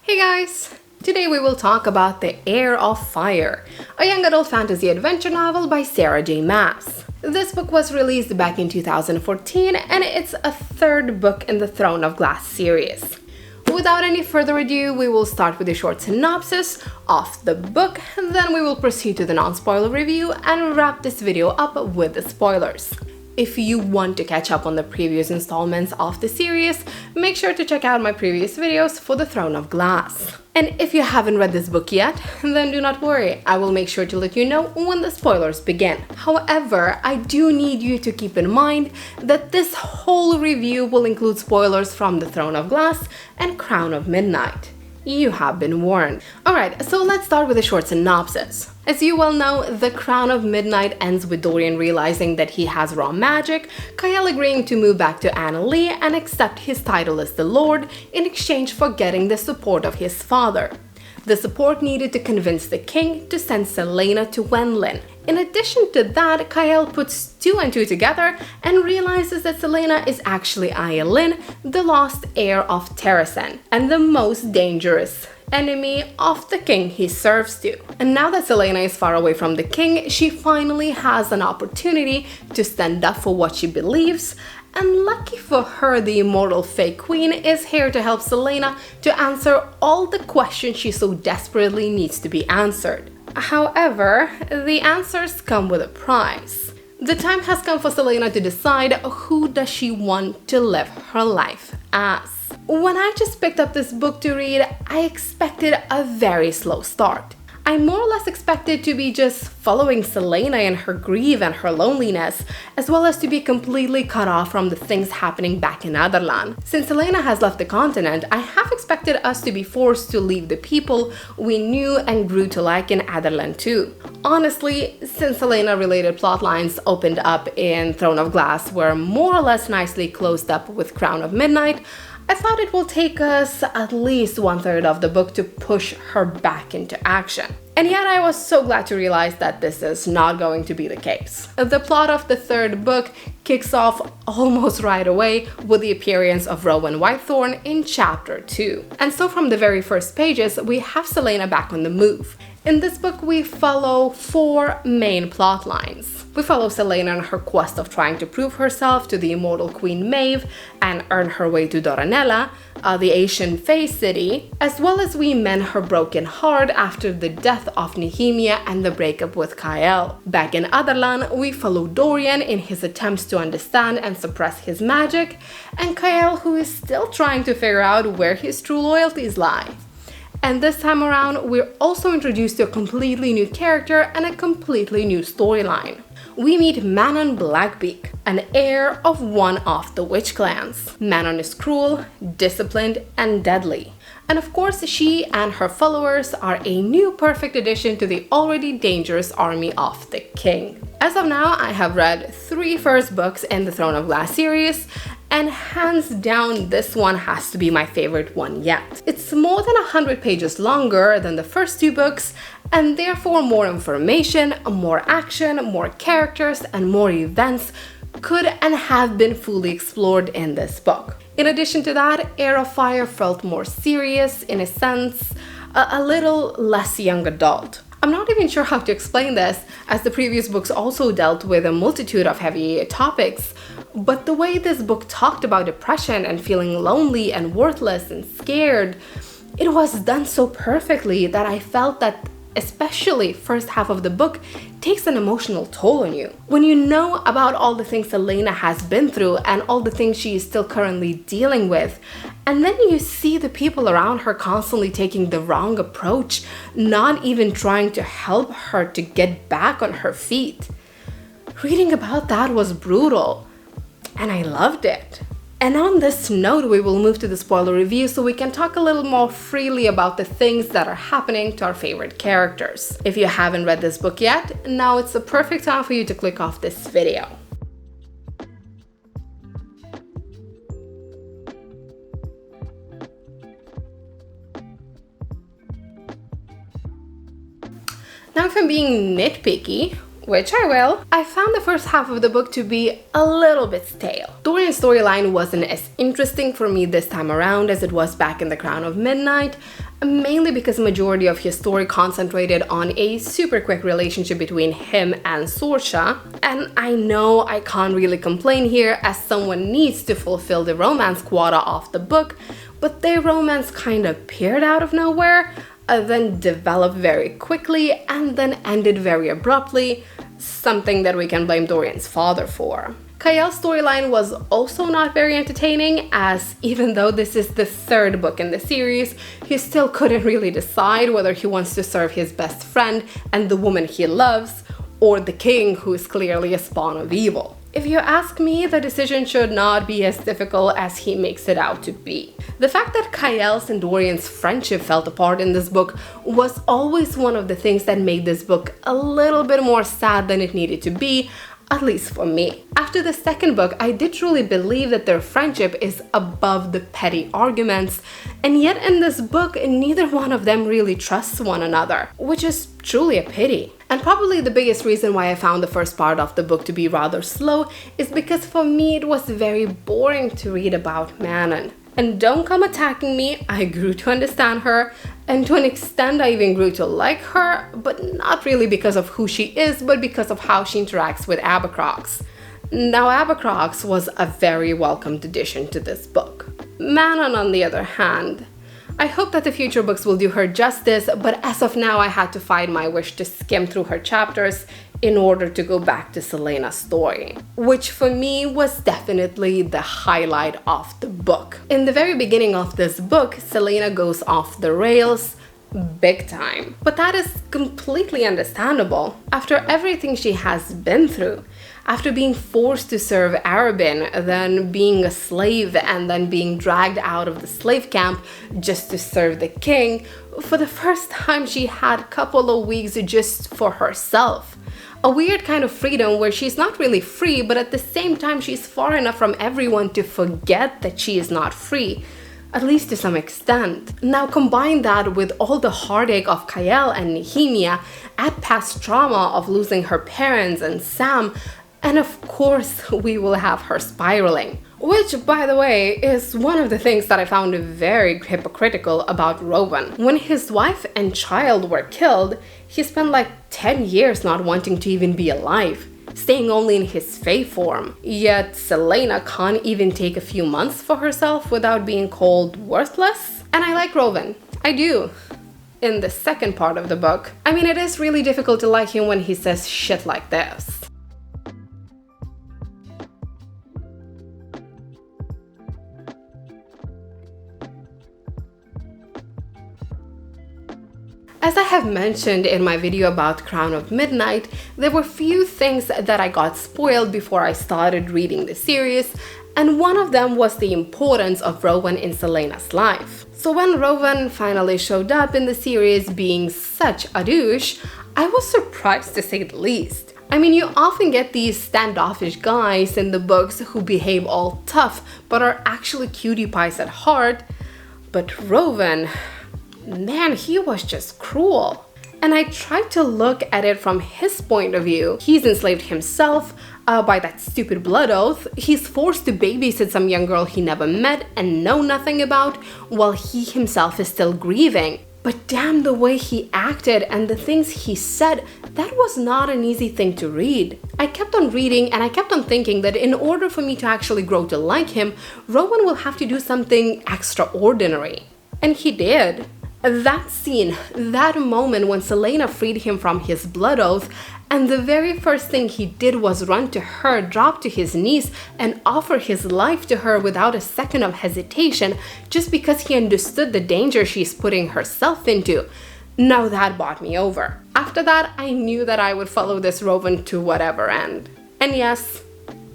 Hey guys! Today we will talk about The Heir of Fire, a young adult fantasy adventure novel by j.maas. This book was released back in 2014 and it's a third book in the Throne of Glass series. Without any further ado, we will start with a short synopsis of the book, then we will proceed to the non-spoiler review and wrap this video up with the spoilers. If you want to catch up on the previous installments of the series, make sure to check out my previous videos for the Throne of Glass. And if you haven't read this book yet, then do not worry, I will make sure to let you know when the spoilers begin. However, I do need you to keep in mind that this whole review will include spoilers from the Throne of Glass and Crown of Midnight. You have been warned. Alright, so let's start with a short synopsis. As you well know, the Crown of Midnight ends with Dorian realizing that he has raw magic, Kyle agreeing to move back to Annalee and accept his title as the Lord in exchange for getting the support of his father. The support needed to convince the king to send Selena to Wenlin. In addition to that, Kyle puts two and two together and realizes that Selena is actually Ayelin, the lost heir of Terrasen, and the most dangerous enemy of the king he serves to. And now that Selena is far away from the king, she finally has an opportunity to stand up for what she believes, and lucky for her, the immortal Fae Queen is here to help Selena to answer all the questions she so desperately needs to be answered. However, the answers come with a price. The time has come for Selena to decide who does she want to live her life as. When I just picked up this book to read, I expected a very slow start. I more or less expected to be just following Selena in her grief and her loneliness, as well as to be completely cut off from the things happening back in Adarlan. Since Selena has left the continent, I have expected us to be forced to leave the people we knew and grew to like in Adarlan too. Honestly, since Selena-related plotlines opened up in Throne of Glass were more or less nicely closed up with Crown of Midnight, I thought it will take us at least 1/3 of the book to push her back into action. And yet I was so glad to realize that this is not going to be the case. The plot of the third book kicks off almost right away with the appearance of Rowan Whitethorn in chapter 2. And so from the very first pages, we have Selena back on the move. In this book, we follow 4 main plot lines. We follow Selena in her quest of trying to prove herself to the immortal Queen Maeve and earn her way to Doranella, the ancient Fae city, as well as we mend her broken heart after the death of Nehemia and the breakup with Kyle. Back in Adarlan, we follow Dorian in his attempts to understand and suppress his magic, and Kyle, who is still trying to figure out where his true loyalties lie. And this time around, we're also introduced to a completely new character and a completely new storyline. We meet Manon Blackbeak, an heir of one of the witch clans. Manon is cruel, disciplined, and deadly. And of course, she and her followers are a new perfect addition to the already dangerous army of the king. As of now, I have read 3 first books in the Throne of Glass series, and hands down, this one has to be my favorite one yet. It's more than 100 pages longer than the first 2 books, and therefore more information, more action, more characters, and more events could and have been fully explored in this book. In addition to that, Heir of Fire felt more serious, in a sense, a little less young adult. I'm not even sure how to explain this, as the previous books also dealt with a multitude of heavy topics, but the way this book talked about depression and feeling lonely and worthless and scared, it was done so perfectly that I felt that especially first half of the book takes an emotional toll on you. When you know about all the things Selena has been through and all the things she is still currently dealing with, and then you see the people around her constantly taking the wrong approach, not even trying to help her to get back on her feet. Reading about that was brutal, and I loved it. And on this note, we will move to the spoiler review so we can talk a little more freely about the things that are happening to our favorite characters. If you haven't read this book yet, now it's the perfect time for you to click off this video. Now, if I'm being nitpicky, which I will, I found the first half of the book to be a little bit stale. Dorian's storyline wasn't as interesting for me this time around as it was back in The Crown of Midnight, mainly because the majority of his story concentrated on a super quick relationship between him and Sorsha. And I know I can't really complain here, as someone needs to fulfill the romance quota of the book, but their romance kind of appeared out of nowhere, then developed very quickly, and then ended very abruptly, something that we can blame Dorian's father for. Kael's storyline was also not very entertaining, as even though this is the third book in the series, he still couldn't really decide whether he wants to serve his best friend and the woman he loves, or the king, who is clearly a spawn of evil. If you ask me, the decision should not be as difficult as he makes it out to be. The fact that Kael's and Dorian's friendship fell apart in this book was always one of the things that made this book a little bit more sad than it needed to be, at least for me. After the second book, I did truly believe that their friendship is above the petty arguments, and yet in this book, neither one of them really trusts one another, which is truly a pity. And probably the biggest reason why I found the first part of the book to be rather slow is because for me it was very boring to read about Manon. And don't come attacking me, I grew to understand her, and to an extent I even grew to like her, but not really because of who she is, but because of how she interacts with Abercrombs. Now, Abercrombs was a very welcomed addition to this book. Manon, on the other hand, I hope that the future books will do her justice, but as of now I had to fight my wish to skim through her chapters in order to go back to Celaena's story, which for me was definitely the highlight of the book. In the very beginning of this book, Celaena goes off the rails big time. But that is completely understandable. After everything she has been through, after being forced to serve Arobynn, then being a slave, and then being dragged out of the slave camp just to serve the king, for the first time she had a couple of weeks just for herself. A weird kind of freedom where she's not really free, but at the same time she's far enough from everyone to forget that she is not free, at least to some extent. Now combine that with all the heartache of Kael and Nehemia, add past trauma of losing her parents and Sam, and of course we will have her spiraling. Which, by the way, is one of the things that I found very hypocritical about Rowan. When his wife and child were killed, he spent like 10 years not wanting to even be alive, staying only in his Fae form. Yet Celaena can't even take a few months for herself without being called worthless. And I like Rowan. I do. In the second part of the book. I mean, it is really difficult to like him when he says shit like this. As I have mentioned in my video about Crown of Midnight, there were few things that I got spoiled before I started reading the series, and one of them was the importance of Rowan in Celaena's life. So when Rowan finally showed up in the series being such a douche, I was surprised to say the least. I mean, you often get these standoffish guys in the books who behave all tough but are actually cutie pies at heart, but Rowan, man, he was just cruel. And I tried to look at it from his point of view. He's enslaved himself by that stupid blood oath. He's forced to babysit some young girl he never met and know nothing about, while he himself is still grieving. But damn, the way he acted and the things he said, that was not an easy thing to read. I kept on reading and I kept on thinking that in order for me to actually grow to like him, Rowan will have to do something extraordinary. And he did. That scene, that moment when Celaena freed him from his blood oath, and the very first thing he did was run to her, drop to his knees, and offer his life to her without a second of hesitation, just because he understood the danger she's putting herself into. Now that bought me over. After that, I knew that I would follow this Rowan to whatever end. And yes,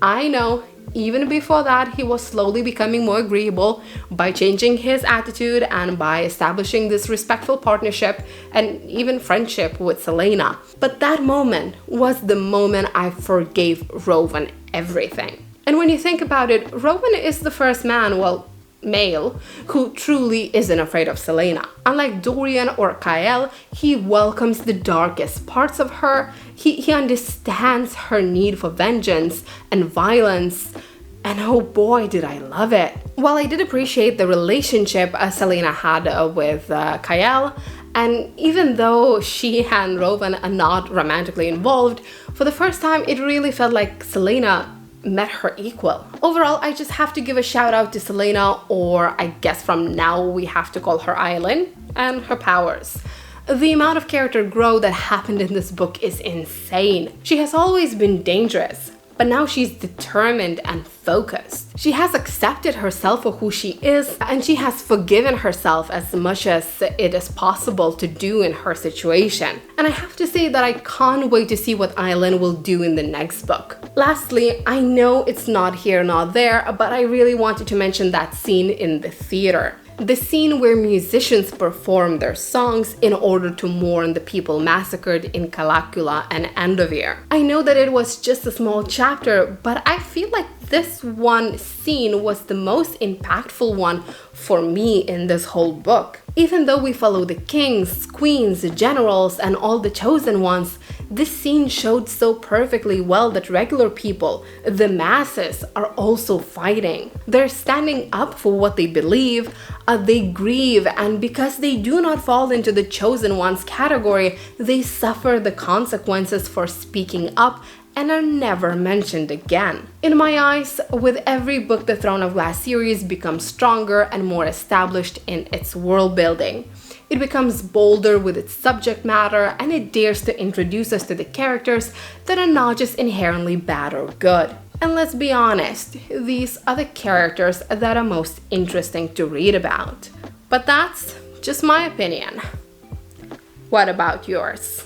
I know, even before that, he was slowly becoming more agreeable by changing his attitude and by establishing this respectful partnership and even friendship with Celaena. But that moment was the moment I forgave Rowan everything. And when you think about it, Rowan is the first man, well, male, who truly isn't afraid of Celaena. Unlike Dorian or Kael, he welcomes the darkest parts of her. He understands her need for vengeance and violence. and oh boy did I love it. While I did appreciate the relationship Selena had with Kyle, and even though she and Rowan are not romantically involved, for the first time it really felt like Selena met her equal. Overall, I just have to give a shout out to Selena, or I guess from now we have to call her Island, and her powers. The amount of character growth that happened in this book is insane. She has always been dangerous, but now she's determined and focused. She has accepted herself for who she is, and she has forgiven herself as much as it is possible to do in her situation. And I have to say that I can't wait to see what Island will do in the next book. Lastly, I know it's not here, not there, but I really wanted to mention that scene in the theater. The scene where musicians perform their songs in order to mourn the people massacred in Calacula and Andovir. I know that it was just a small chapter, but I feel like this one scene was the most impactful one for me in this whole book. Even though we follow the kings, queens, generals, and all the chosen ones, this scene showed so perfectly well that regular people, the masses, are also fighting. They're standing up for what they believe, they grieve, and because they do not fall into the chosen ones category, they suffer the consequences for speaking up and are never mentioned again. In my eyes, with every book the Throne of Glass series becomes stronger and more established in its world building. It becomes bolder with its subject matter, and it dares to introduce us to the characters that are not just inherently bad or good. And let's be honest, these are the characters that are most interesting to read about. But that's just my opinion. What about yours?